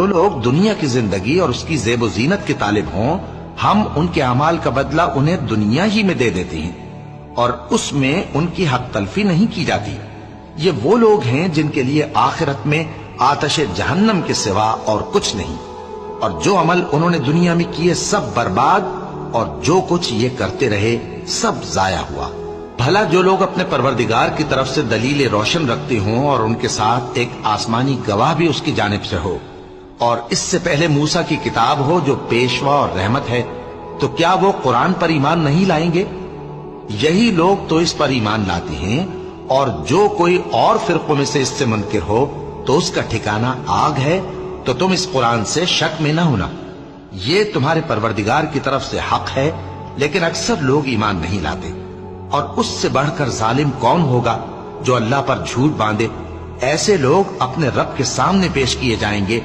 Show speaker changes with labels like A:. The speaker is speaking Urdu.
A: لوگ دنیا کی زندگی اور اس کی زیب و زینت کے طالب ہوں، ہم ان کے اعمال کا بدلہ انہیں دنیا ہی میں دے دیتے ہیں اور اس میں ان کی حق تلفی نہیں کی جاتی۔ یہ وہ لوگ ہیں جن کے لیے آخرت میں آتش جہنم کے سوا اور کچھ نہیں، اور جو عمل انہوں نے دنیا میں کیے سب برباد، اور جو کچھ یہ کرتے رہے سب ضائع ہوا۔ بھلا جو لوگ اپنے پروردگار کی طرف سے دلیل روشن رکھتے ہوں اور ان کے ساتھ ایک آسمانی گواہ بھی اس کی جانب سے ہو، اور اس سے پہلے موسیٰ کی کتاب ہو جو پیشوا اور رحمت ہے، تو کیا وہ قرآن پر ایمان نہیں لائیں گے؟ یہی لوگ تو اس پر ایمان لاتے ہیں، اور جو کوئی اور فرقوں میں سے اس سے منکر ہو تو اس کا ٹھکانہ آگ ہے۔ تو تم اس قرآن سے شک میں نہ ہونا، یہ تمہارے پروردگار کی طرف سے حق ہے، لیکن اکثر لوگ ایمان نہیں لاتے۔ اور اس سے بڑھ کر ظالم کون ہوگا جو اللہ پر جھوٹ باندھے؟ ایسے لوگ اپنے رب کے سامنے پیش کیے جائیں گے